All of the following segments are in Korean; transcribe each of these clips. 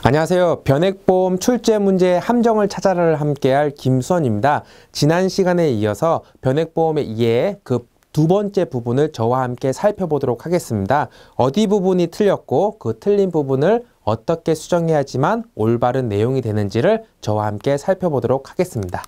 안녕하세요. 변액보험 출제 문제 함정을 찾아라를 함께할 김수원입니다. 지난 시간에 이어서 변액보험의 이해 그 두 번째 부분을 저와 함께 살펴보도록 하겠습니다. 어디 부분이 틀렸고 그 틀린 부분을 어떻게 수정해야지만 올바른 내용이 되는지를 저와 함께 살펴보도록 하겠습니다.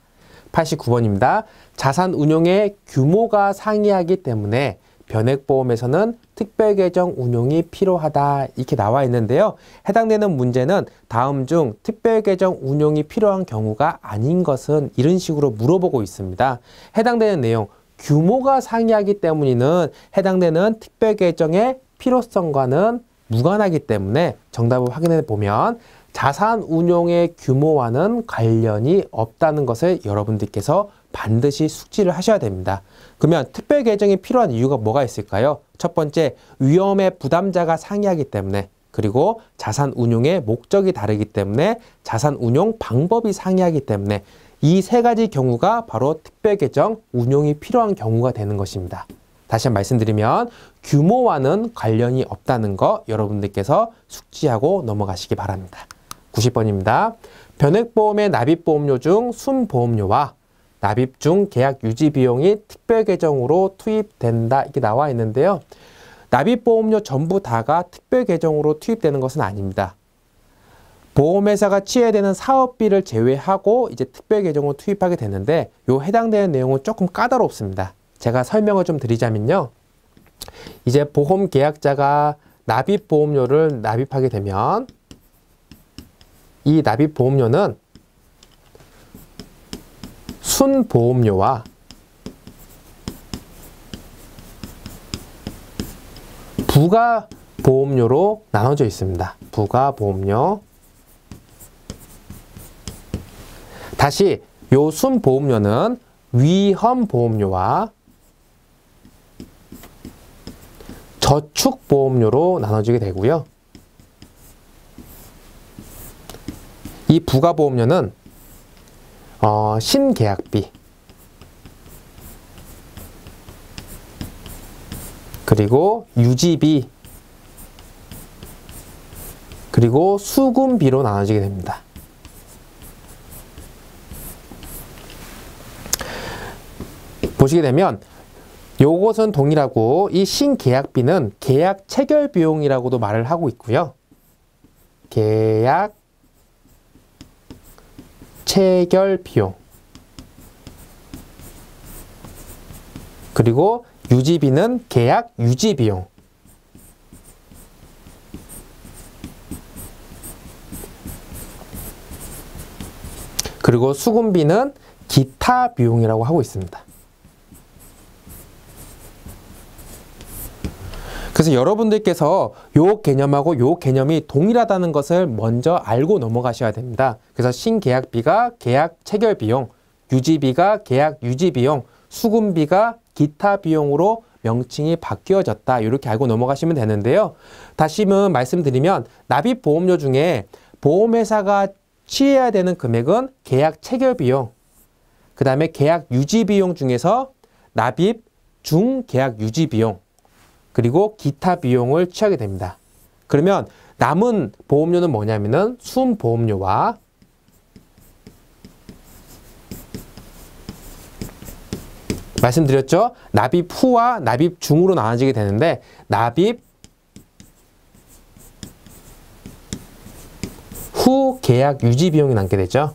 89번입니다. 자산 운용의 규모가 상이하기 때문에 변액보험에서는 특별계정 운용이 필요하다 이렇게 나와 있는데요. 해당되는 문제는 다음 중 특별계정 운용이 필요한 경우가 아닌 것은 이런 식으로 물어보고 있습니다. 해당되는 내용 규모가 상이하기 때문에는 해당되는 특별계정의 필요성과는 무관하기 때문에 정답을 확인해 보면 자산 운용의 규모와는 관련이 없다는 것을 여러분들께서 반드시 숙지를 하셔야 됩니다. 그러면 특별 계정이 필요한 이유가 뭐가 있을까요? 첫 번째, 위험의 부담자가 상이하기 때문에, 그리고 자산 운용의 목적이 다르기 때문에, 자산 운용 방법이 상이하기 때문에 이 세 가지 경우가 바로 특별 계정 운용이 필요한 경우가 되는 것입니다. 다시 한번 말씀드리면 규모와는 관련이 없다는 거 여러분들께서 숙지하고 넘어가시기 바랍니다. 90번입니다. 변액보험의 납입보험료 중 순보험료와 납입 중 계약 유지 비용이 특별 계정으로 투입된다 이렇게 나와 있는데요. 납입보험료 전부 다가 특별 계정으로 투입되는 것은 아닙니다. 보험회사가 취해야 되는 사업비를 제외하고 이제 특별 계정으로 투입하게 되는데 요 해당되는 내용은 조금 까다롭습니다. 제가 설명을 좀 드리자면요. 이제 보험 계약자가 납입보험료를 납입하게 되면 이 납입보험료는 순보험료와 부가보험료로 나눠져 있습니다. 부가보험료. 다시 요 순보험료는 위험보험료와 저축보험료로 나눠지게 되고요. 이 부가보험료는 신계약비 그리고 유지비 그리고 수금비로 나눠지게 됩니다. 보시게 되면 요것은 동일하고 이 신계약비는 계약 체결 비용이라고도 말을 하고 있고요. 계약 체결 비용 그리고 유지비는 계약 유지 비용 그리고 수금비는 기타 비용이라고 하고 있습니다. 그래서 여러분들께서 요 개념하고 요 개념이 동일하다는 것을 먼저 알고 넘어가셔야 됩니다. 그래서 신계약비가 계약 체결 비용, 유지비가 계약 유지 비용, 수금비가 기타 비용으로 명칭이 바뀌어졌다. 이렇게 알고 넘어가시면 되는데요. 다시 한번 말씀드리면 납입보험료 중에 보험회사가 취해야 되는 금액은 계약 체결 비용, 그 다음에 계약 유지 비용 중에서 납입 중 계약 유지 비용, 그리고 기타 비용을 취하게 됩니다. 그러면 남은 보험료는 뭐냐면은 순보험료와 말씀드렸죠? 납입 후와 납입 중으로 나눠지게 되는데 납입 후 계약 유지 비용이 남게 되죠.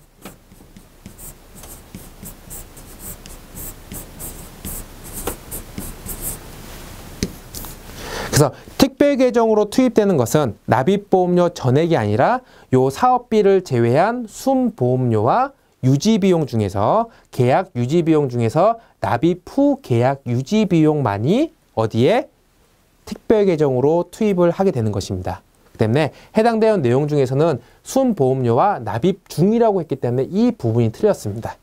그래서 특별계정으로 투입되는 것은 납입보험료 전액이 아니라 요 사업비를 제외한 순보험료와 유지비용 중에서 계약 유지비용 중에서 납입 후 계약 유지비용만이 어디에? 특별계정으로 투입을 하게 되는 것입니다. 그 때문에 해당되는 내용 중에서는 순보험료와 납입 중이라고 했기 때문에 이 부분이 틀렸습니다.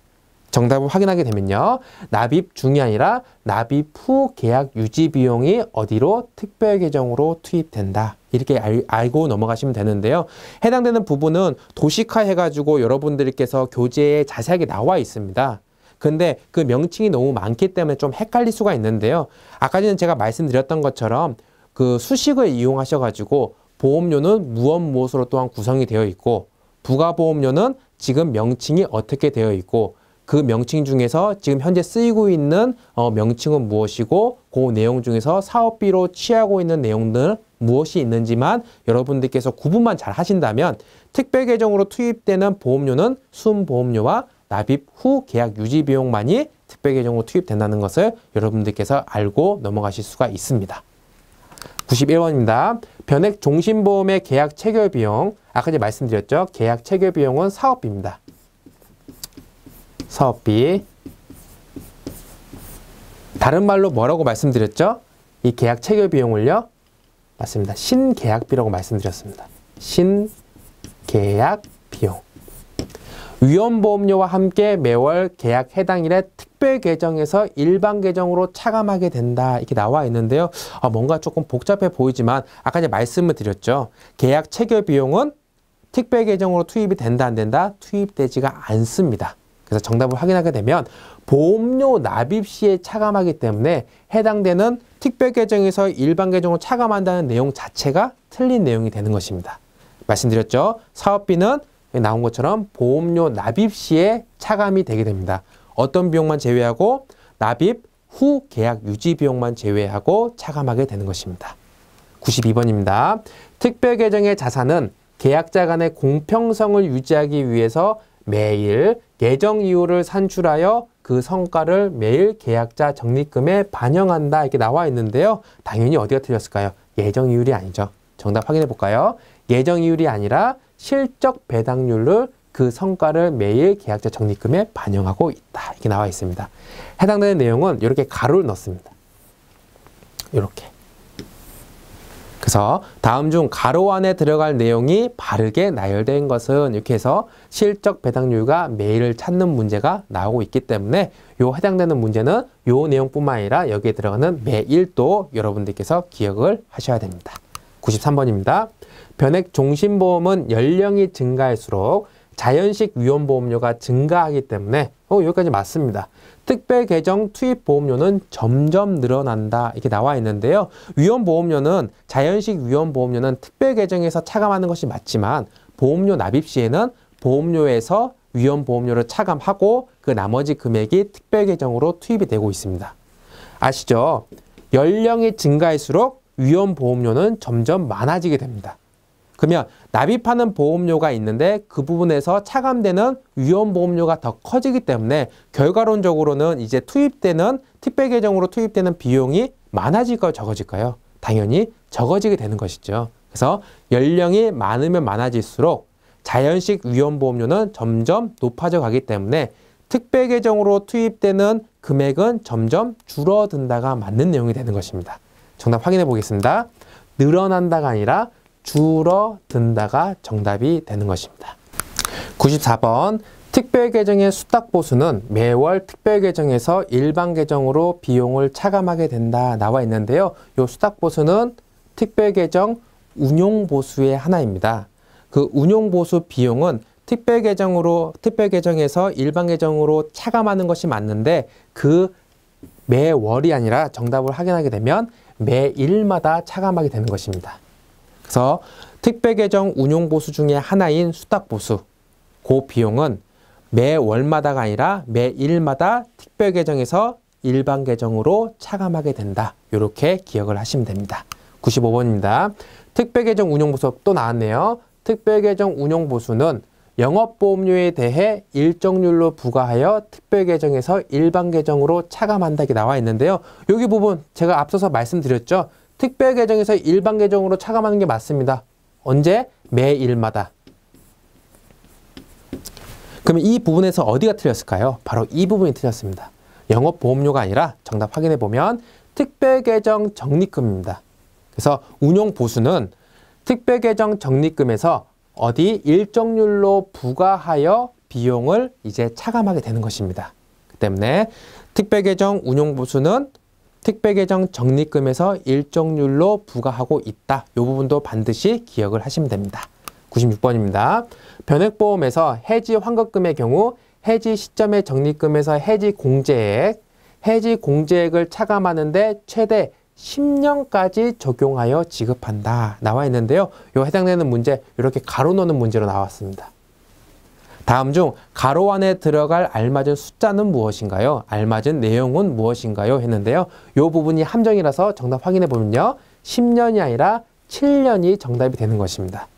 정답을 확인하게 되면요. 납입 중이 아니라 납입 후 계약 유지 비용이 어디로? 특별 계정으로 투입된다. 이렇게 알고 넘어가시면 되는데요. 해당되는 부분은 도식화 해가지고 여러분들께서 교재에 자세하게 나와 있습니다. 근데 그 명칭이 너무 많기 때문에 좀 헷갈릴 수가 있는데요. 아까 전에 제가 말씀드렸던 것처럼 그 수식을 이용하셔가지고 보험료는 무엇으로 또한 구성이 되어 있고 부가보험료는 지금 명칭이 어떻게 되어 있고 그 명칭 중에서 지금 현재 쓰이고 있는 명칭은 무엇이고 그 내용 중에서 사업비로 취하고 있는 내용들 무엇이 있는지만 여러분들께서 구분만 잘 하신다면 특별계정으로 투입되는 보험료는 순보험료와 납입 후 계약 유지 비용만이 특별계정으로 투입된다는 것을 여러분들께서 알고 넘어가실 수가 있습니다. 91번입니다. 변액 종신보험의 계약 체결 비용. 아까 전에 말씀드렸죠. 계약 체결 비용은 사업비입니다. 사업비. 다른 말로 뭐라고 말씀드렸죠? 이 계약 체결 비용을요. 맞습니다. 신계약비라고 말씀드렸습니다. 신계약 비용. 위험보험료와 함께 매월 계약 해당일에 특별계정에서 일반계정으로 차감하게 된다. 이렇게 나와 있는데요. 뭔가 조금 복잡해 보이지만 아까 이제 말씀을 드렸죠. 계약 체결 비용은 특별계정으로 투입이 된다 안 된다? 투입되지가 않습니다. 그래서 정답을 확인하게 되면 보험료 납입 시에 차감하기 때문에 해당되는 특별계정에서 일반계정으로 차감한다는 내용 자체가 틀린 내용이 되는 것입니다. 말씀드렸죠. 사업비는 나온 것처럼 보험료 납입 시에 차감이 되게 됩니다. 어떤 비용만 제외하고 납입 후 계약 유지 비용만 제외하고 차감하게 되는 것입니다. 92번입니다. 특별계정의 자산은 계약자 간의 공평성을 유지하기 위해서 매일 예정 이율을 산출하여 그 성과를 매일 계약자 적립금에 반영한다. 이렇게 나와 있는데요. 당연히 어디가 틀렸을까요? 예정 이율이 아니죠. 정답 확인해 볼까요? 예정 이율이 아니라 실적 배당률을 그 성과를 매일 계약자 적립금에 반영하고 있다. 이렇게 나와 있습니다. 해당되는 내용은 이렇게 가로를 넣습니다. 이렇게. 그래서 다음 중 가로 안에 들어갈 내용이 바르게 나열된 것은 이렇게 해서 실적 배당률과 매일을 찾는 문제가 나오고 있기 때문에 요 해당되는 문제는 요 내용뿐만 아니라 여기에 들어가는 매일도 여러분들께서 기억을 하셔야 됩니다. 93번입니다. 변액 종신보험은 연령이 증가할수록 자연식 위험보험료가 증가하기 때문에 여기까지 맞습니다. 특별계정 투입보험료는 점점 늘어난다. 이렇게 나와 있는데요. 위험보험료는 자연식 위험보험료는 특별계정에서 차감하는 것이 맞지만 보험료 납입 시에는 보험료에서 위험보험료를 차감하고 그 나머지 금액이 특별계정으로 투입이 되고 있습니다. 아시죠? 연령이 증가할수록 위험보험료는 점점 많아지게 됩니다. 그러면 납입하는 보험료가 있는데 그 부분에서 차감되는 위험보험료가 더 커지기 때문에 결과론적으로는 이제 특별계정으로 투입되는 비용이 많아질까요? 적어질까요? 당연히 적어지게 되는 것이죠. 그래서 연령이 많으면 많아질수록 자연식 위험보험료는 점점 높아져 가기 때문에 특별계정으로 투입되는 금액은 점점 줄어든다가 맞는 내용이 되는 것입니다. 정답 확인해 보겠습니다. 늘어난다가 아니라 줄어든다가 정답이 되는 것입니다. 94번 특별계정의 수탁보수는 매월 특별계정에서 일반계정으로 비용을 차감하게 된다 나와 있는데요. 이 수탁보수는 특별계정 운용보수의 하나입니다. 그 운용보수 비용은 특별계정에서 일반계정으로 차감하는 것이 맞는데 그 매월이 아니라 정답을 확인하게 되면 매일마다 차감하게 되는 것입니다. 그래서 특별계정 운용보수 중에 하나인 수탁보수, 그 비용은 매월마다가 아니라 매일마다 특별계정에서 일반계정으로 차감하게 된다. 이렇게 기억을 하시면 됩니다. 95번입니다. 특별계정 운용보수 또 나왔네요. 특별계정 운용보수는 영업보험료에 대해 일정률로 부과하여 특별계정에서 일반계정으로 차감한다. 이렇게 나와 있는데요. 여기 부분 제가 앞서서 말씀드렸죠. 특별계정에서 일반계정으로 차감하는 게 맞습니다. 언제? 매일마다. 그러면 이 부분에서 어디가 틀렸을까요? 바로 이 부분이 틀렸습니다. 영업보험료가 아니라 정답 확인해 보면 특별계정 적립금입니다. 그래서 운용보수는 특별계정 적립금에서 어디 일정률로 부과하여 비용을 이제 차감하게 되는 것입니다. 그 때문에 특별계정 운용보수는 특별계정 적립금에서 일정률로 부과하고 있다. 이 부분도 반드시 기억을 하시면 됩니다. 96번입니다. 변액보험에서 해지 환급금의 경우 해지 시점의 적립금에서 해지 공제액을 차감하는데 최대 10년까지 적용하여 지급한다 나와 있는데요. 요 해당되는 문제 이렇게 가로 넣는 문제로 나왔습니다. 다음 중 가로 안에 들어갈 알맞은 숫자는 무엇인가요? 알맞은 내용은 무엇인가요? 했는데요. 요 부분이 함정이라서 정답 확인해 보면요. 10년이 아니라 7년이 정답이 되는 것입니다.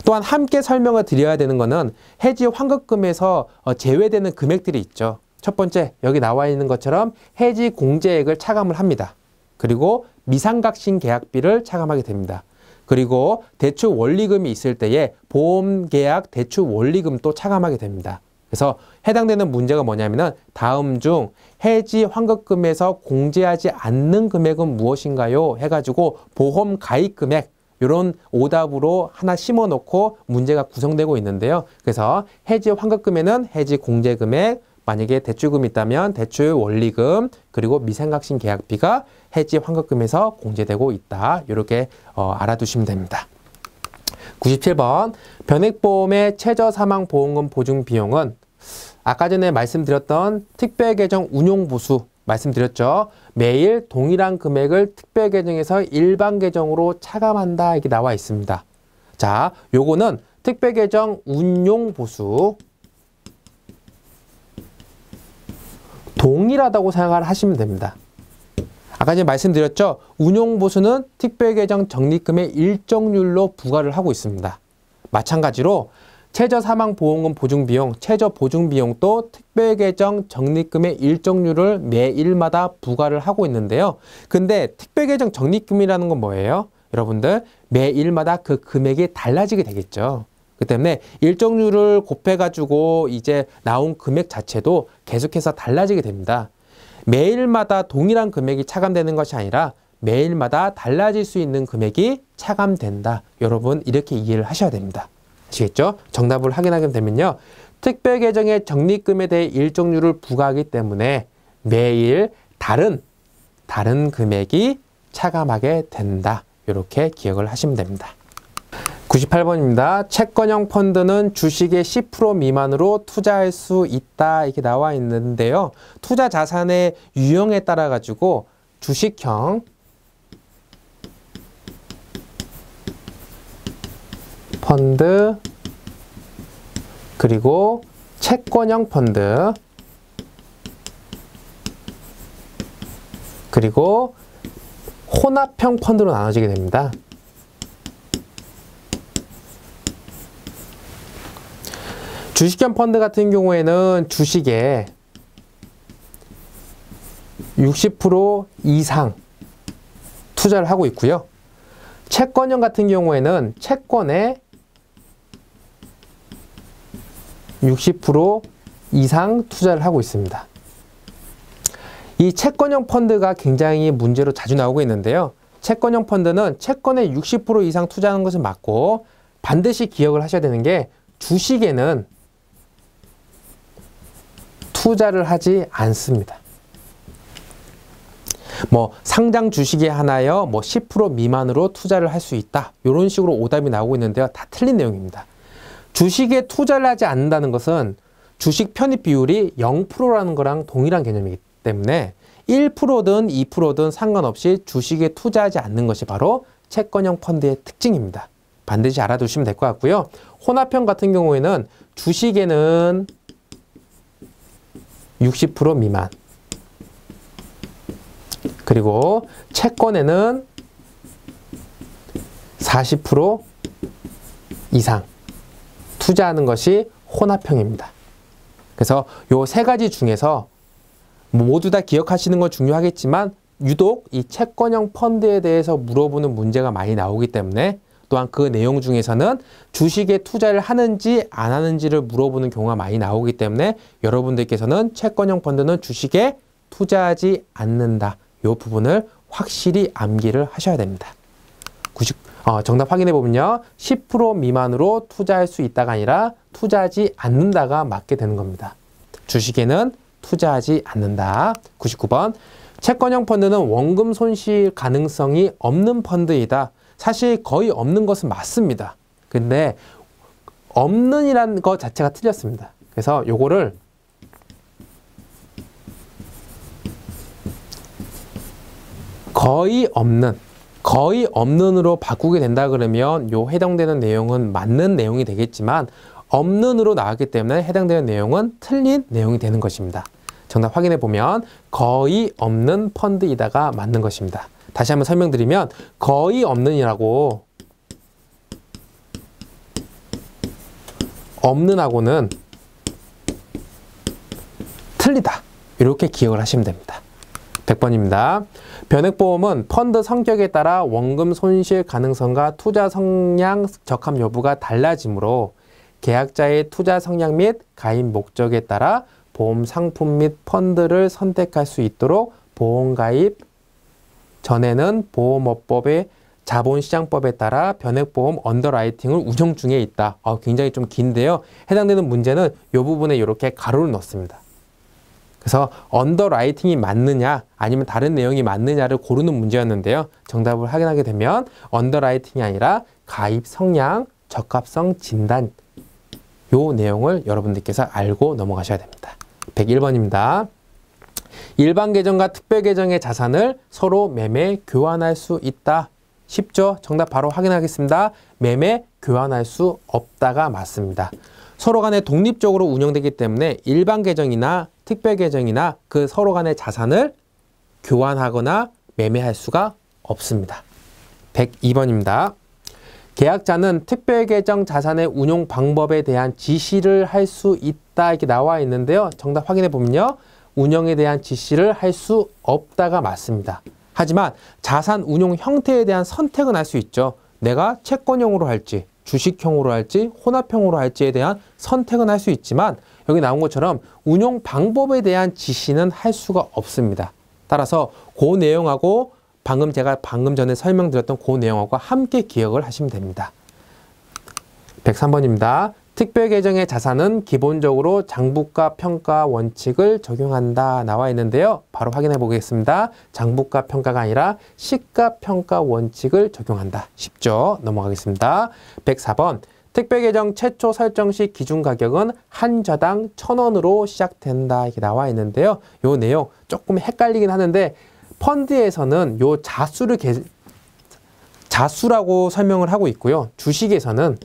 또한 함께 설명을 드려야 되는 것은 해지 환급금에서 제외되는 금액들이 있죠. 첫 번째, 여기 나와 있는 것처럼 해지 공제액을 차감을 합니다. 그리고 미상각신 계약비를 차감하게 됩니다. 그리고 대출 원리금이 있을 때에 보험계약 대출 원리금도 차감하게 됩니다. 그래서 해당되는 문제가 뭐냐면은 다음 중 해지 환급금에서 공제하지 않는 금액은 무엇인가요? 해가지고 보험 가입 금액 이런 오답으로 하나 심어놓고 문제가 구성되고 있는데요. 그래서 해지 환급금에는 해지 공제 금액, 만약에 대출금이 있다면 대출 원리금, 그리고 미상각신 계약비가 해지 환급금에서 공제되고 있다. 이렇게 알아두시면 됩니다. 97번 변액보험의 최저사망보험금 보증 비용은 아까 전에 말씀드렸던 특별계정 운용보수 말씀드렸죠. 매일 동일한 금액을 특별계정에서 일반계정으로 차감한다. 이게 나와 있습니다. 자, 요거는 특별계정 운용보수 동일하다고 생각을 하시면 됩니다. 아까 전에 말씀드렸죠. 운용보수는 특별계정 적립금의 일정률로 부과를 하고 있습니다. 마찬가지로 최저사망보험금 보증비용, 최저보증비용도 특별계정 적립금의 일정률을 매일마다 부과를 하고 있는데요. 근데 특별계정 적립금이라는 건 뭐예요? 여러분들 매일마다 그 금액이 달라지게 되겠죠. 그 때문에 일정률을 곱해가지고 이제 나온 금액 자체도 계속해서 달라지게 됩니다. 매일마다 동일한 금액이 차감되는 것이 아니라 매일마다 달라질 수 있는 금액이 차감된다. 여러분 이렇게 이해를 하셔야 됩니다. 아시겠죠? 정답을 확인하게 되면요. 특별계정의 적립금에 대해 일정률을 부과하기 때문에 매일 다른 금액이 차감하게 된다. 이렇게 기억을 하시면 됩니다. 98번입니다. 채권형 펀드는 주식의 10% 미만으로 투자할 수 있다. 이렇게 나와 있는데요. 투자 자산의 유형에 따라 가지고 주식형, 펀드, 그리고 채권형 펀드, 그리고 혼합형 펀드로 나눠지게 됩니다. 주식형 펀드 같은 경우에는 주식에 60% 이상 투자를 하고 있고요. 채권형 같은 경우에는 채권에 60% 이상 투자를 하고 있습니다. 이 채권형 펀드가 굉장히 문제로 자주 나오고 있는데요. 채권형 펀드는 채권에 60% 이상 투자하는 것은 맞고 반드시 기억을 하셔야 되는 게 주식에는 투자를 하지 않습니다. 뭐 상장 주식에 하나여 뭐 10% 미만으로 투자를 할 수 있다. 이런 식으로 오답이 나오고 있는데요. 다 틀린 내용입니다. 주식에 투자를 하지 않는다는 것은 주식 편입 비율이 0%라는 거랑 동일한 개념이기 때문에 1%든 2%든 상관없이 주식에 투자하지 않는 것이 바로 채권형 펀드의 특징입니다. 반드시 알아두시면 될 것 같고요. 혼합형 같은 경우에는 주식에는 60% 미만, 그리고 채권에는 40% 이상 투자하는 것이 혼합형입니다. 그래서 요 세 가지 중에서 모두 다 기억하시는 건 중요하겠지만 유독 이 채권형 펀드에 대해서 물어보는 문제가 많이 나오기 때문에 또한 그 내용 중에서는 주식에 투자를 하는지 안 하는지를 물어보는 경우가 많이 나오기 때문에 여러분들께서는 채권형 펀드는 주식에 투자하지 않는다. 이 부분을 확실히 암기를 하셔야 됩니다. 정답 확인해 보면요. 10% 미만으로 투자할 수 있다가 아니라 투자하지 않는다가 맞게 되는 겁니다. 주식에는 투자하지 않는다. 99번. 채권형 펀드는 원금 손실 가능성이 없는 펀드이다. 사실 거의 없는 것은 맞습니다. 근데 없는이라는 것 자체가 틀렸습니다. 그래서 요거를 거의 없는으로 바꾸게 된다 그러면 요 해당되는 내용은 맞는 내용이 되겠지만 없는으로 나왔기 때문에 해당되는 내용은 틀린 내용이 되는 것입니다. 정답 확인해 보면 거의 없는 펀드이다가 맞는 것입니다. 다시 한번 설명드리면 거의 없는이라고 없는하고는 틀리다. 이렇게 기억을 하시면 됩니다. 100번입니다. 변액보험은 펀드 성격에 따라 원금 손실 가능성과 투자 성향 적합 여부가 달라지므로 계약자의 투자 성향 및 가입 목적에 따라 보험 상품 및 펀드를 선택할 수 있도록 보험 가입 전에는 보험업법의 자본시장법에 따라 변액보험 언더라이팅을 운영 중에 있다. 굉장히 좀 긴데요. 해당되는 문제는 이 부분에 이렇게 가로를 넣습니다. 그래서 언더라이팅이 맞느냐 아니면 다른 내용이 맞느냐를 고르는 문제였는데요. 정답을 확인하게 되면 언더라이팅이 아니라 가입 성향, 적합성 진단 요 내용을 여러분들께서 알고 넘어가셔야 됩니다. 101번입니다. 일반 계정과 특별 계정의 자산을 서로 매매 교환할 수 있다. 쉽죠? 정답 바로 확인하겠습니다. 매매 교환할 수 없다가 맞습니다. 서로 간에 독립적으로 운영되기 때문에 일반 계정이나 특별 계정이나 그 서로 간의 자산을 교환하거나 매매할 수가 없습니다. 102번입니다. 계약자는 특별 계정 자산의 운용 방법에 대한 지시를 할 수 있다 이렇게 나와 있는데요. 정답 확인해 보면요. 운영에 대한 지시를 할 수 없다가 맞습니다. 하지만 자산 운용 형태에 대한 선택은 할 수 있죠. 내가 채권형으로 할지 주식형으로 할지 혼합형으로 할지에 대한 선택은 할 수 있지만 여기 나온 것처럼 운용 방법에 대한 지시는 할 수가 없습니다. 따라서 그 내용하고 제가 방금 전에 설명드렸던 그 내용하고 함께 기억을 하시면 됩니다. 103번입니다. 특별 계정의 자산은 기본적으로 장부가 평가 원칙을 적용한다 나와 있는데요. 바로 확인해 보겠습니다. 장부가 평가가 아니라 시가 평가 원칙을 적용한다. 쉽죠? 넘어가겠습니다. 104번. 특별 계정 최초 설정 시 기준 가격은 한 자당 1,000원으로 시작된다. 이렇게 나와 있는데요. 요 내용 조금 헷갈리긴 하는데 펀드에서는 요 자수라고 설명을 하고 있고요. 주식에서는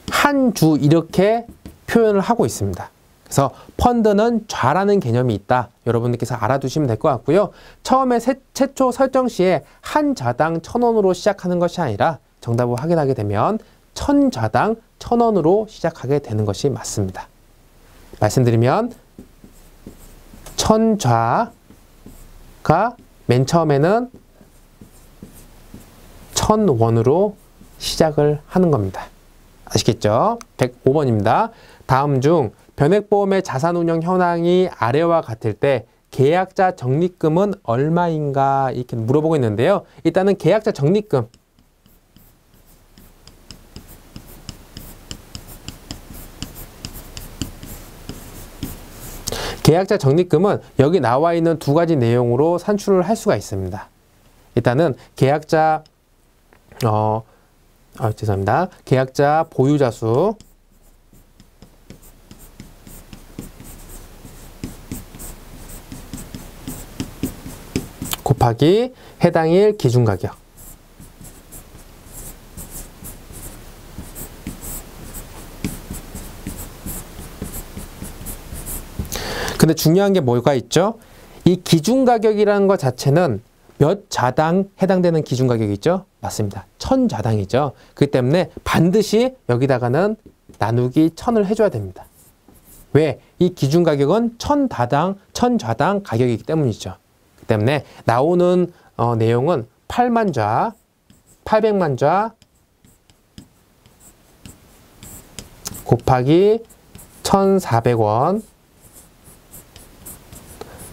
한 주 이렇게 표현을 하고 있습니다. 그래서 펀드는 좌라는 개념이 있다. 여러분들께서 알아두시면 될 것 같고요. 처음에 최초 설정 시에 한 자당 1,000원으로 시작하는 것이 아니라 정답을 확인하게 되면 1,000자당 1,000원으로 시작하게 되는 것이 맞습니다. 말씀드리면 1,000좌가 맨 처음에는 1,000원으로 시작을 하는 겁니다. 아시겠죠? 105번입니다. 다음 중 변액보험의 자산운용 현황이 아래와 같을 때 계약자 적립금은 얼마인가 이렇게 물어보고 있는데요. 일단은 계약자 적립금 계약자 적립금은 여기 나와 있는 두 가지 내용으로 산출을 할 수가 있습니다. 일단은 계약자 죄송합니다. 계약자 보유자 수 곱하기 해당일 기준가격 근데 중요한 게 뭐가 있죠? 이 기준가격이라는 것 자체는 몇 자당 해당되는 기준가격이 있죠? 맞습니다. 1,000자당이죠. 그렇기 때문에 반드시 여기다가는 나누기 1,000을 해줘야 됩니다. 왜? 이 기준가격은 1,000자당 가격이기 때문이죠. 그렇기 때문에 나오는 내용은 8만좌, 800만좌 곱하기 1,400원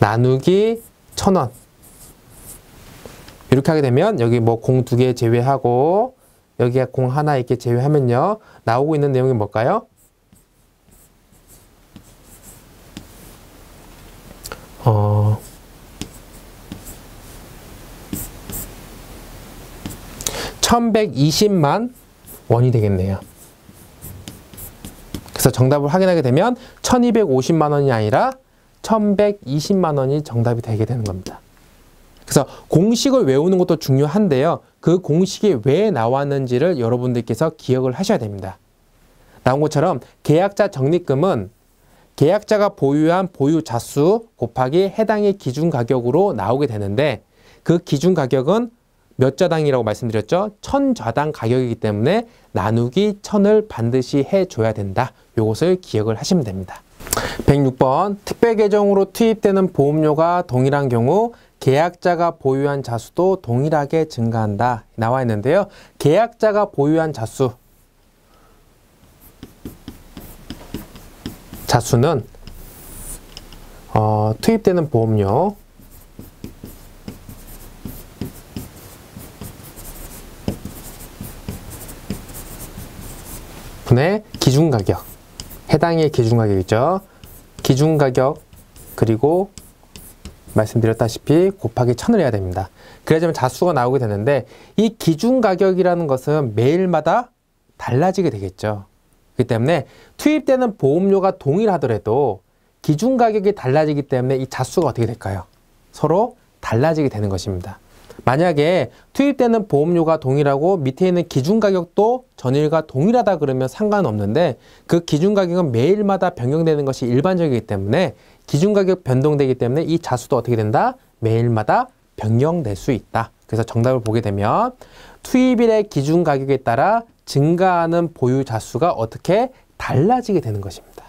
나누기 1,000원 이렇게 하게 되면 여기 뭐 공 2개 제외하고 여기에 공 하나 이렇게 제외하면요 나오고 있는 내용이 뭘까요? $1,120만 원이 되겠네요. 그래서 정답을 확인하게 되면 1,250만 원이 아니라 1,120만 원이 정답이 되게 되는 겁니다. 그래서 공식을 외우는 것도 중요한데요. 그 공식이 왜 나왔는지를 여러분들께서 기억을 하셔야 됩니다. 나온 것처럼 계약자 적립금은 계약자가 보유한 보유 자수 곱하기 해당의 기준 가격으로 나오게 되는데 그 기준 가격은 몇 자당이라고 말씀드렸죠? 1000좌당 가격이기 때문에 나누기 1000을 반드시 해줘야 된다. 이것을 기억을 하시면 됩니다. 106번 특별 계정으로 투입되는 보험료가 동일한 경우 계약자가 보유한 자수도 동일하게 증가한다. 나와 있는데요. 계약자가 보유한 자수는 투입되는 보험료 분의 기준가격, 해당의 기준가격이죠. 기준가격 그리고 말씀드렸다시피 곱하기 1000을 해야 됩니다. 그래야지만 자수가 나오게 되는데 이 기준가격이라는 것은 매일마다 달라지게 되겠죠. 그렇기 때문에 투입되는 보험료가 동일하더라도 기준가격이 달라지기 때문에 이 자수가 어떻게 될까요? 서로 달라지게 되는 것입니다. 만약에 투입되는 보험료가 동일하고 밑에 있는 기준가격도 전일과 동일하다 그러면 상관없는데 그 기준가격은 매일마다 변경되는 것이 일반적이기 때문에 기준가격 변동되기 때문에 이 자수도 어떻게 된다? 매일마다 변경될 수 있다. 그래서 정답을 보게 되면 투입일의 기준가격에 따라 증가하는 보유 자수가 어떻게 달라지게 되는 것입니다.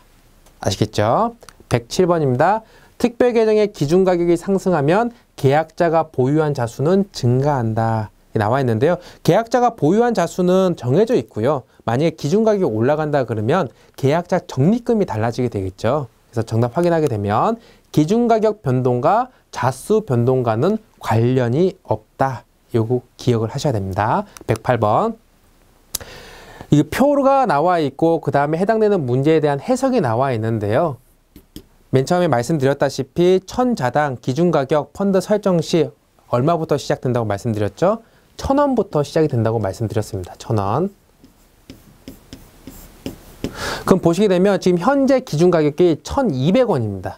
아시겠죠? 107번입니다. 특별 계정의 기준 가격이 상승하면 계약자가 보유한 자수는 증가한다. 나와 있는데요. 계약자가 보유한 자수는 정해져 있고요. 만약에 기준 가격이 올라간다 그러면 계약자 적립금이 달라지게 되겠죠. 그래서 정답 확인하게 되면 기준 가격 변동과 자수 변동과는 관련이 없다. 요거 기억을 하셔야 됩니다. 108번. 이 표가 나와 있고 그 다음에 해당되는 문제에 대한 해석이 나와 있는데요. 맨 처음에 말씀드렸다시피 1000자당 기준가격 펀드 설정 시 얼마부터 시작된다고 말씀드렸죠? 1000원부터 시작이 된다고 말씀드렸습니다. 1000원. 그럼 보시게 되면 지금 현재 기준가격이 1200원입니다.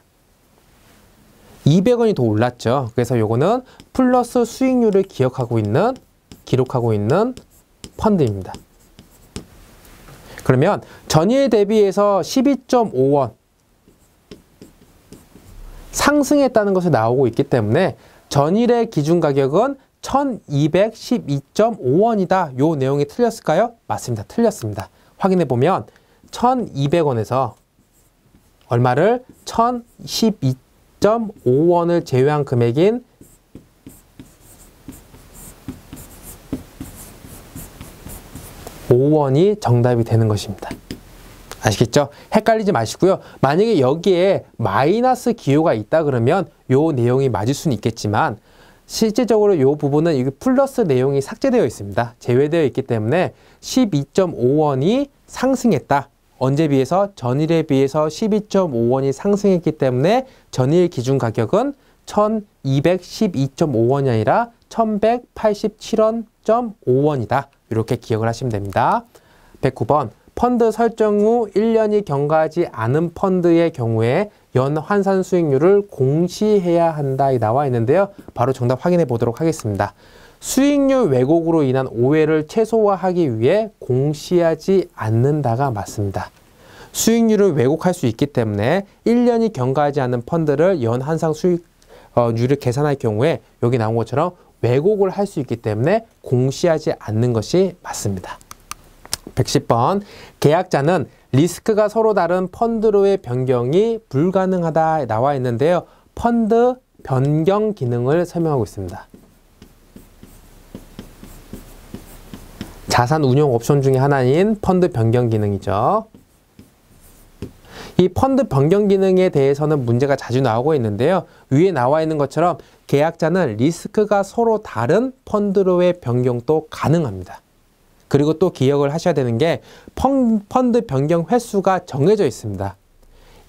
200원이 더 올랐죠. 그래서 요거는 플러스 수익률을 기록하고 있는 펀드입니다. 그러면 전일 대비해서 12.5원 상승했다는 것이 나오고 있기 때문에 전일의 기준 가격은 1212.5원이다. 요 내용이 틀렸을까요? 맞습니다. 틀렸습니다. 확인해 보면 1200원에서 얼마를 1012.5원을 제외한 금액인 5원이 정답이 되는 것입니다. 아시겠죠? 헷갈리지 마시고요. 만약에 여기에 마이너스 기호가 있다 그러면 요 내용이 맞을 수는 있겠지만 실제적으로 요 부분은 이 플러스 내용이 삭제되어 있습니다. 제외되어 있기 때문에 12.5원이 상승했다. 언제 비해서? 전일에 비해서 12.5원이 상승했기 때문에 전일 기준 가격은 1212.5원이 아니라 1187원.5원이다. 이렇게 기억을 하시면 됩니다. 109번. 펀드 설정 후 1년이 경과하지 않은 펀드의 경우에 연 환산 수익률을 공시해야 한다. 나와 있는데요. 바로 정답 확인해 보도록 하겠습니다. 수익률 왜곡으로 인한 오해를 최소화하기 위해 공시하지 않는다가 맞습니다. 수익률을 왜곡할 수 있기 때문에 1년이 경과하지 않은 펀드를 연 환산 수익률을 계산할 경우에 여기 나온 것처럼 왜곡을 할 수 있기 때문에 공시하지 않는 것이 맞습니다. 110번. 계약자는 리스크가 서로 다른 펀드로의 변경이 불가능하다 나와 있는데요. 펀드 변경 기능을 설명하고 있습니다. 자산 운용 옵션 중에 하나인 펀드 변경 기능이죠. 이 펀드 변경 기능에 대해서는 문제가 자주 나오고 있는데요. 위에 나와 있는 것처럼 계약자는 리스크가 서로 다른 펀드로의 변경도 가능합니다. 그리고 또 기억을 하셔야 되는 게 펀드 변경 횟수가 정해져 있습니다.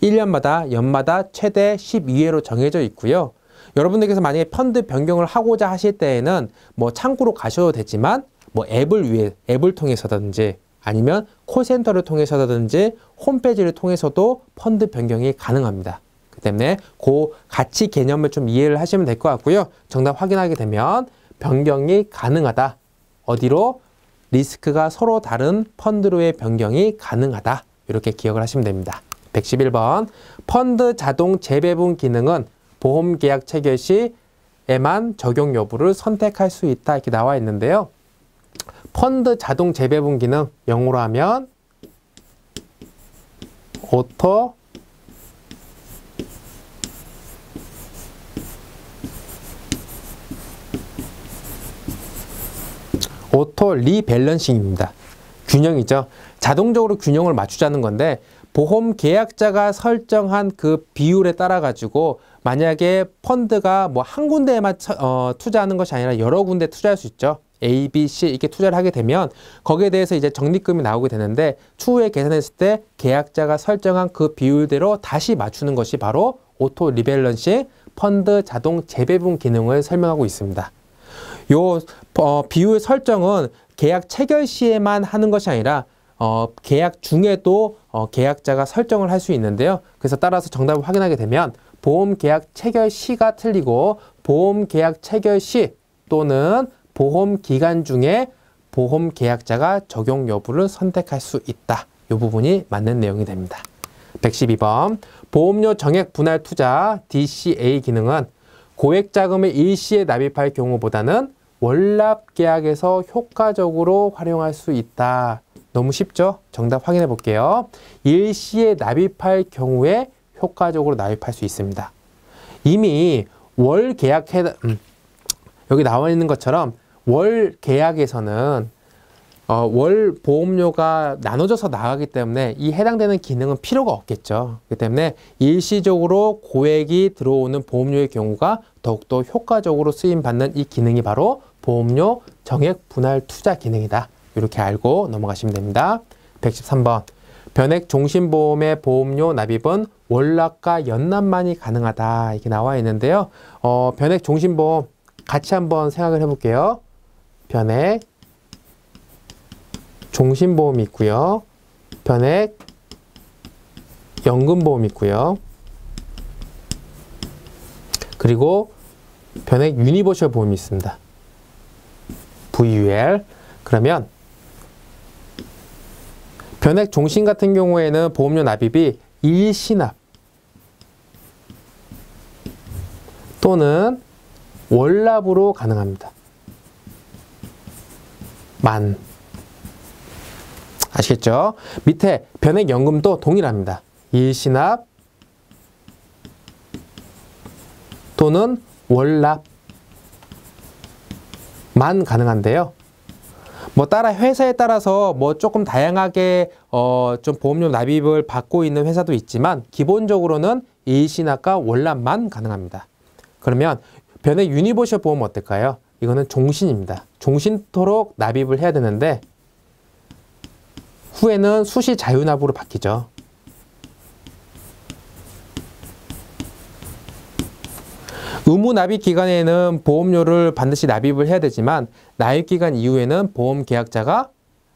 1년마다 연마다 최대 12회로 정해져 있고요. 여러분들께서 만약에 펀드 변경을 하고자 하실 때에는 뭐 창구로 가셔도 되지만 뭐 앱을 통해서든지 아니면 콜센터를 통해서든지 홈페이지를 통해서도 펀드 변경이 가능합니다. 때문에 그 가치 개념을 좀 이해를 하시면 될 것 같고요. 정답 확인하게 되면 변경이 가능하다. 어디로? 리스크가 서로 다른 펀드로의 변경이 가능하다. 이렇게 기억을 하시면 됩니다. 111번 펀드 자동 재배분 기능은 보험 계약 체결 시에만 적용 여부를 선택할 수 있다. 이렇게 나와 있는데요. 펀드 자동 재배분 기능 영어로 하면 오토 리밸런싱입니다. 균형이죠. 자동적으로 균형을 맞추자는 건데 보험 계약자가 설정한 그 비율에 따라 가지고 만약에 펀드가 뭐 한 군데에만 투자하는 것이 아니라 여러 군데 투자할 수 있죠. A, B, C 이렇게 투자를 하게 되면 거기에 대해서 이제 적립금이 나오게 되는데 추후에 계산했을 때 계약자가 설정한 그 비율대로 다시 맞추는 것이 바로 오토 리밸런싱 펀드 자동 재배분 기능을 설명하고 있습니다. 요 비율 설정은 계약 체결 시에만 하는 것이 아니라 계약 중에도 계약자가 설정을 할 수 있는데요. 그래서 따라서 정답을 확인하게 되면 보험 계약 체결 시가 틀리고 보험 계약 체결 시 또는 보험 기간 중에 보험 계약자가 적용 여부를 선택할 수 있다. 이 부분이 맞는 내용이 됩니다. 112번 보험료 정액 분할 투자 DCA 기능은 고액 자금을 일시에 납입할 경우보다는 월납 계약에서 효과적으로 활용할 수 있다. 너무 쉽죠? 정답 확인해 볼게요. 일시에 납입할 경우에 효과적으로 납입할 수 있습니다. 이미 월 계약해 여기 나와 있는 것처럼 월 계약에서는 월 보험료가 나눠져서 나가기 때문에 이 해당되는 기능은 필요가 없겠죠. 그렇기 때문에 일시적으로 고액이 들어오는 보험료의 경우가 더욱더 효과적으로 쓰임받는 이 기능이 바로 보험료 정액 분할 투자 기능이다. 이렇게 알고 넘어가시면 됩니다. 113번 변액 종신보험의 보험료 납입은 월납과 연납만이 가능하다. 이렇게 나와 있는데요. 변액 종신보험 같이 한번 생각을 해볼게요. 변액 종신보험이 있고요. 변액 연금보험이 있고요. 그리고 변액 유니버셜 보험이 있습니다. VUL. 그러면 변액 종신 같은 경우에는 보험료 납입이 일시납 또는 월납으로 가능합니다. 아시겠죠? 밑에 변액연금도 동일합니다. 일시납 또는 월납만 가능한데요. 뭐 회사에 따라서 뭐 조금 다양하게 좀 보험료 납입을 받고 있는 회사도 있지만 기본적으로는 일시납과 월납만 가능합니다. 그러면 변액 유니버셜 보험 어떨까요? 이거는 종신입니다. 종신토록 납입을 해야 되는데 후에는 수시 자유납으로 바뀌죠. 의무 납입 기간에는 보험료를 반드시 납입을 해야 되지만 납입 기간 이후에는 보험 계약자가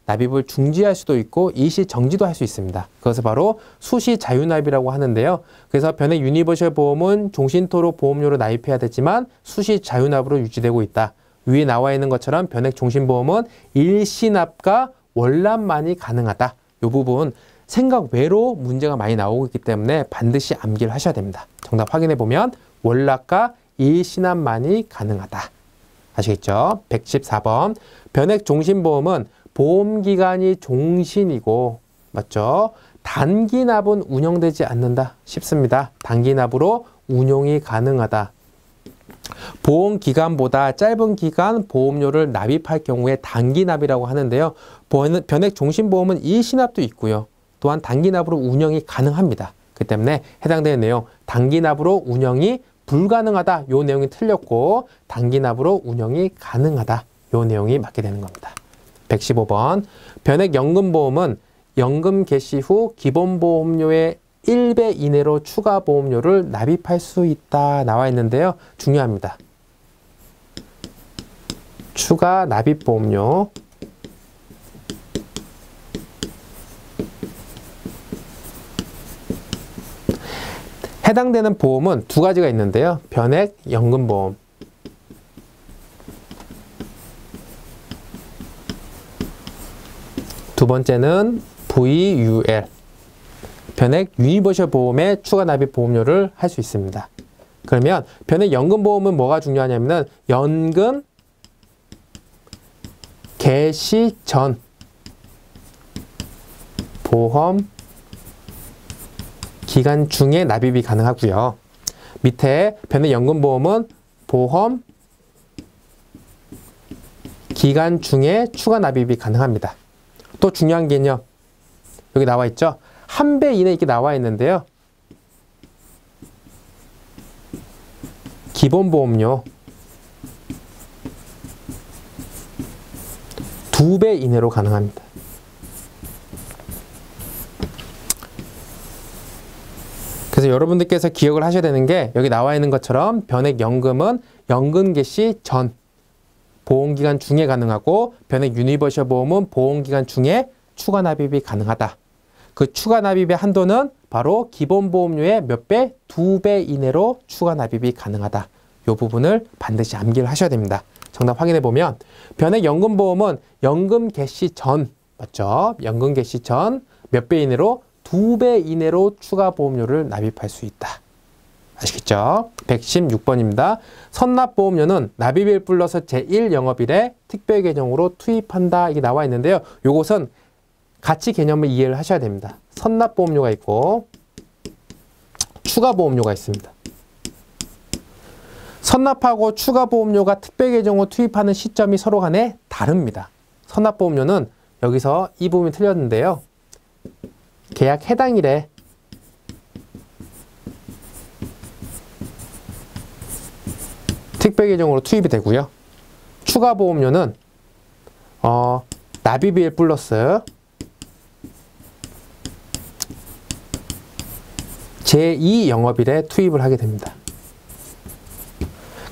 납입을 중지할 수도 있고 일시 정지도 할 수 있습니다. 그것을 바로 수시 자유납이라고 하는데요. 그래서 변액 유니버셜 보험은 종신토록 보험료를 납입해야 되지만 수시 자유납으로 유지되고 있다. 위에 나와 있는 것처럼 변액 종신보험은 일시납과 월납만이 가능하다. 이 부분 생각 외로 문제가 많이 나오고 있기 때문에 반드시 암기를 하셔야 됩니다. 정답 확인해 보면 월납과 일시납만이 가능하다. 아시겠죠? 114번 변액 종신보험은 보험기간이 종신이고 맞죠? 단기납은 운영되지 않는다. 쉽습니다. 단기납으로 운용이 가능하다. 보험기간보다 짧은 기간 보험료를 납입할 경우에 단기납이라고 하는데요. 변액 종신보험은 일시납도 있고요. 또한 단기납으로 운영이 가능합니다. 그 때문에 해당되는 내용 단기납으로 운영이 불가능하다. 요 내용이 틀렸고 단기납으로 운영이 가능하다. 요 내용이 맞게 되는 겁니다. 115번 변액 연금보험은 연금 개시 후 기본보험료의 1배 이내로 추가 보험료를 납입할 수 있다. 나와 있는데요. 중요합니다. 추가 납입 보험료 해당되는 보험은 두 가지가 있는데요. 변액 연금보험. 두 번째는 VUL. 변액 유니버셜 보험에 추가 납입 보험료를 할 수 있습니다. 그러면 변액 연금보험은 뭐가 중요하냐면 연금 개시 전 보험 기간 중에 납입이 가능하고요. 밑에 변액 연금보험은 보험 기간 중에 추가 납입이 가능합니다. 또 중요한 게요. 여기 나와 있죠? 1배 이내 이렇게 나와 있는데요. 기본보험료 2배 이내로 가능합니다. 그래서 여러분들께서 기억을 하셔야 되는 게 여기 나와 있는 것처럼 변액연금은 연금 개시 전 보험기간 중에 가능하고 변액 유니버셜 보험은 보험기간 중에 추가 납입이 가능하다. 그 추가 납입의 한도는 바로 기본보험료의 몇 배? 2배 이내로 추가 납입이 가능하다. 이 부분을 반드시 암기를 하셔야 됩니다. 정답 확인해 보면 변액 연금보험은 연금 개시 전 맞죠? 연금 개시 전 몇 배 이내로? 2배 이내로 추가 보험료를 납입할 수 있다. 아시겠죠? 116번입니다. 선납보험료는 납입일 플러스 제1영업일에 특별 계정으로 투입한다. 이게 나와 있는데요. 요것은 같이 개념을 이해를 하셔야 됩니다. 선납보험료가 있고 추가보험료가 있습니다. 선납하고 추가보험료가 특별 계정으로 투입하는 시점이 서로 간에 다릅니다. 선납보험료는 여기서 이 부분이 틀렸는데요. 계약 해당일에 특별 계정으로 투입이 되고요. 추가보험료는 납입일 플러스 제2영업일에 투입을 하게 됩니다.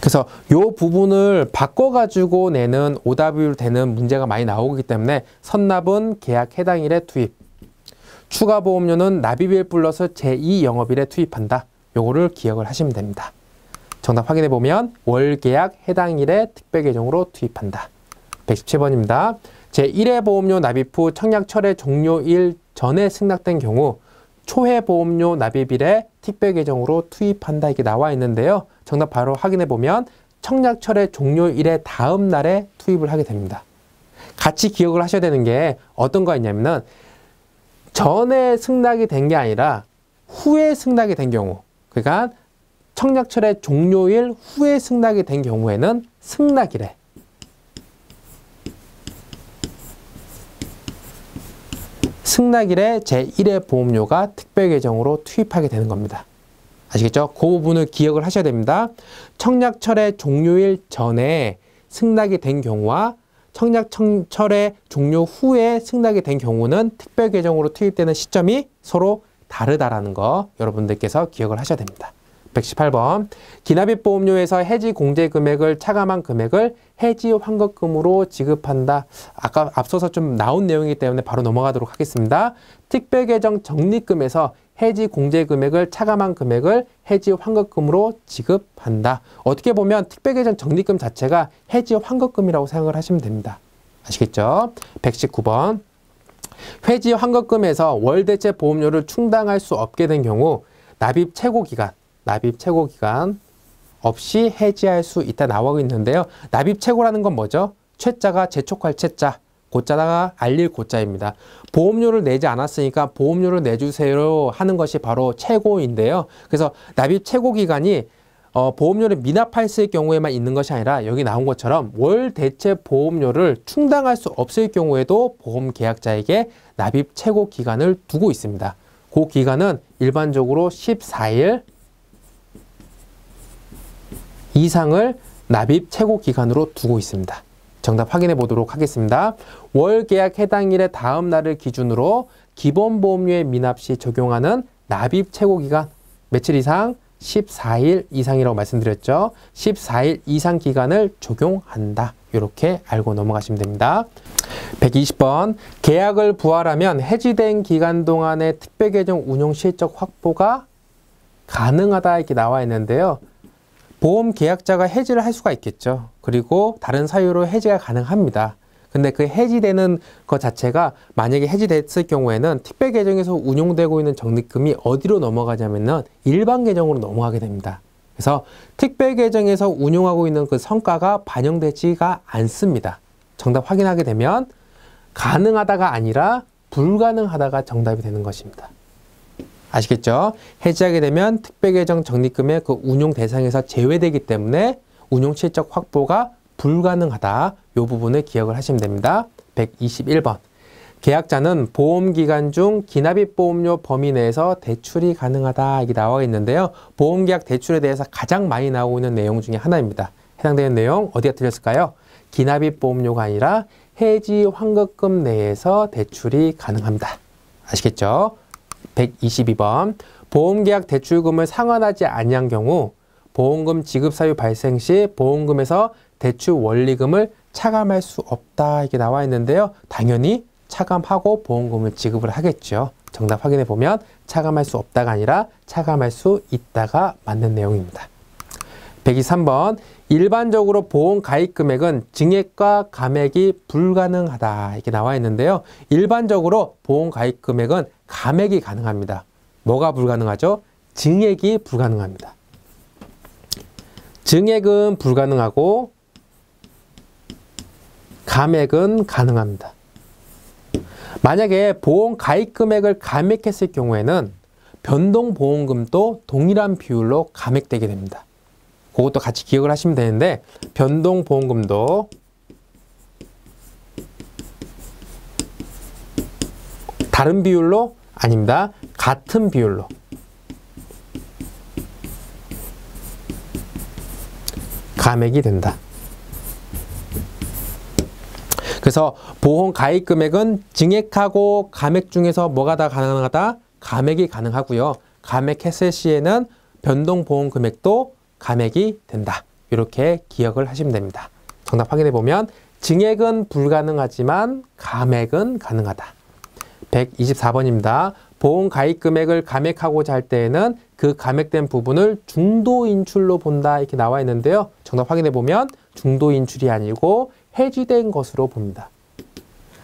그래서 이 부분을 바꿔가지고 내는 오답이 되는 문제가 많이 나오기 때문에 선납은 계약 해당일에 투입, 추가보험료는 납입일 플러스 제2영업일에 투입한다. 요거를 기억을 하시면 됩니다. 정답 확인해 보면 월계약 해당일에 특별계정으로 투입한다. 117번입니다. 제1회 보험료 납입 후 청약 철회 종료일 전에 승낙된 경우 초회 보험료 납입일에 특별계정으로 투입한다. 이게 나와 있는데요. 정답 바로 확인해 보면 청약 철회 종료일의 다음 날에 투입을 하게 됩니다. 같이 기억을 하셔야 되는 게 어떤 거 있냐면은 전에 승낙이 된 게 아니라 후에 승낙이 된 경우, 그러니까 청약 철회 종료일 후에 승낙이 된 경우에는 승낙일에 제1회 보험료가 특별 계정으로 투입하게 되는 겁니다. 아시겠죠? 그 부분을 기억을 하셔야 됩니다. 청약 철회 종료일 전에 승낙이 된 경우와 청약 철회 종료 후에 승낙이 된 경우는 특별 계정으로 투입되는 시점이 서로 다르다라는 거 여러분들께서 기억을 하셔야 됩니다. 118번. 기납입 보험료에서 해지 공제 금액을 차감한 금액을 해지 환급금으로 지급한다. 아까 앞서서 좀 나온 내용이기 때문에 바로 넘어가도록 하겠습니다. 특별계정 적립금에서 해지 공제 금액을 차감한 금액을 해지 환급금으로 지급한다. 어떻게 보면 특별계정 적립금 자체가 해지 환급금이라고 생각을 하시면 됩니다. 아시겠죠? 119번. 해지 환급금에서 월대체 보험료를 충당할 수 없게 된 경우 납입 최고 기간 없이 해지할 수 있다 나오고 있는데요. 납입 최고라는 건 뭐죠? 최자가 재촉할 최자, 고자가 알릴 고자입니다. 보험료를 내지 않았으니까 보험료를 내주세요 하는 것이 바로 최고인데요. 그래서 납입 최고 기간이 보험료를 미납했을 경우에만 있는 것이 아니라 여기 나온 것처럼 월 대체 보험료를 충당할 수 없을 경우에도 보험 계약자에게 납입 최고 기간을 두고 있습니다. 그 기간은 일반적으로 14일 이상을 납입 최고 기간으로 두고 있습니다. 정답 확인해 보도록 하겠습니다. 월 계약 해당일의 다음 날을 기준으로 기본보험료의 미납 시 적용하는 납입 최고 기간 며칠 이상? 14일 이상이라고 말씀드렸죠. 14일 이상 기간을 적용한다. 이렇게 알고 넘어가시면 됩니다. 120번. 계약을 부활하면 해지된 기간 동안의 특별계정 운용 실적 확보가 가능하다 이렇게 나와 있는데요. 보험 계약자가 해지를 할 수가 있겠죠. 그리고 다른 사유로 해지가 가능합니다. 근데 그 해지되는 것 자체가 만약에 해지됐을 경우에는 특별 계정에서 운용되고 있는 적립금이 어디로 넘어가냐면은 일반 계정으로 넘어가게 됩니다. 그래서 특별 계정에서 운용하고 있는 그 성과가 반영되지가 않습니다. 정답 확인하게 되면 가능하다가 아니라 불가능하다가 정답이 되는 것입니다. 아시겠죠? 해지하게 되면 특별 계정 적립금의 그 운용 대상에서 제외되기 때문에 운용 실적 확보가 불가능하다. 이 부분을 기억을 하시면 됩니다. 121번. 계약자는 보험기간 중 기납입 보험료 범위 내에서 대출이 가능하다. 이게 나와 있는데요. 보험계약 대출에 대해서 가장 많이 나오고 있는 내용 중에 하나입니다. 해당되는 내용 어디가 틀렸을까요? 기납입 보험료가 아니라 해지 환급금 내에서 대출이 가능합니다. 아시겠죠? 122번. 보험계약 대출금을 상환하지 아니한 경우 보험금 지급 사유 발생 시 보험금에서 대출 원리금을 차감할 수 없다. 이게 나와 있는데요. 당연히 차감하고 보험금을 지급을 하겠죠. 정답 확인해 보면 차감할 수 없다가 아니라 차감할 수 있다가 맞는 내용입니다. 123번. 일반적으로 보험 가입 금액은 증액과 감액이 불가능하다. 이렇게 나와 있는데요. 일반적으로 보험 가입 금액은 감액이 가능합니다. 뭐가 불가능하죠? 증액이 불가능합니다. 증액은 불가능하고 감액은 가능합니다. 만약에 보험 가입 금액을 감액했을 경우에는 변동보험금도 동일한 비율로 감액되게 됩니다. 그것도 같이 기억을 하시면 되는데 변동보험금도 다른 비율로 아닙니다. 같은 비율로 감액이 된다. 그래서 보험 가입 금액은 증액하고 감액 중에서 뭐가 다 가능하다? 감액이 가능하고요. 감액했을 시에는 변동보험 금액도 감액이 된다. 이렇게 기억을 하시면 됩니다. 정답 확인해 보면 증액은 불가능하지만 감액은 가능하다. 124번입니다. 보험 가입 금액을 감액하고자 할 때에는 그 감액된 부분을 중도 인출로 본다. 이렇게 나와 있는데요. 정답 확인해 보면 중도 인출이 아니고 해지된 것으로 봅니다.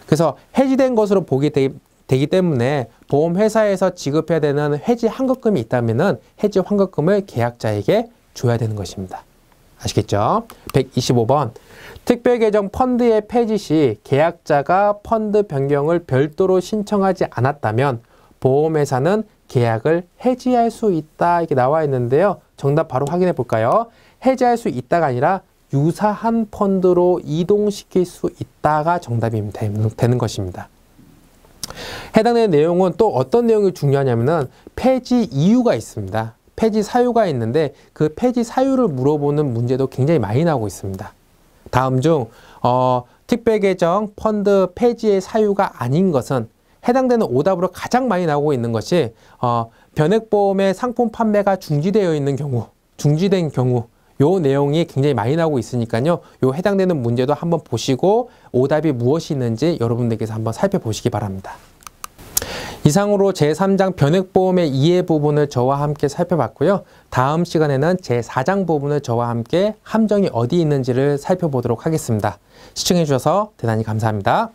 그래서 해지된 것으로 보게 되기 때문에 보험회사에서 지급해야 되는 해지 환급금이 있다면 해지 환급금을 계약자에게 줘야 되는 것입니다. 아시겠죠? 125번. 특별계정 펀드의 폐지 시 계약자가 펀드 변경을 별도로 신청하지 않았다면 보험회사는 계약을 해지할 수 있다. 이렇게 나와 있는데요. 정답 바로 확인해 볼까요? 해지할 수 있다가 아니라 유사한 펀드로 이동시킬 수 있다가 정답이 되는 것입니다. 해당되는 내용은 또 어떤 내용이 중요하냐면은 폐지 이유가 있습니다. 폐지 사유가 있는데 그 폐지 사유를 물어보는 문제도 굉장히 많이 나오고 있습니다. 다음 중 특별계정 펀드 폐지의 사유가 아닌 것은 해당되는 오답으로 가장 많이 나오고 있는 것이 변액보험의 상품 판매가 중지되어 있는 경우, 중지된 경우 요 내용이 굉장히 많이 나오고 있으니까요. 요 해당되는 문제도 한번 보시고 오답이 무엇이 있는지 여러분들께서 한번 살펴보시기 바랍니다. 이상으로 제3장 변액보험의 이해 부분을 저와 함께 살펴봤고요. 다음 시간에는 제4장 부분을 저와 함께 함정이 어디 있는지를 살펴보도록 하겠습니다. 시청해 주셔서 대단히 감사합니다.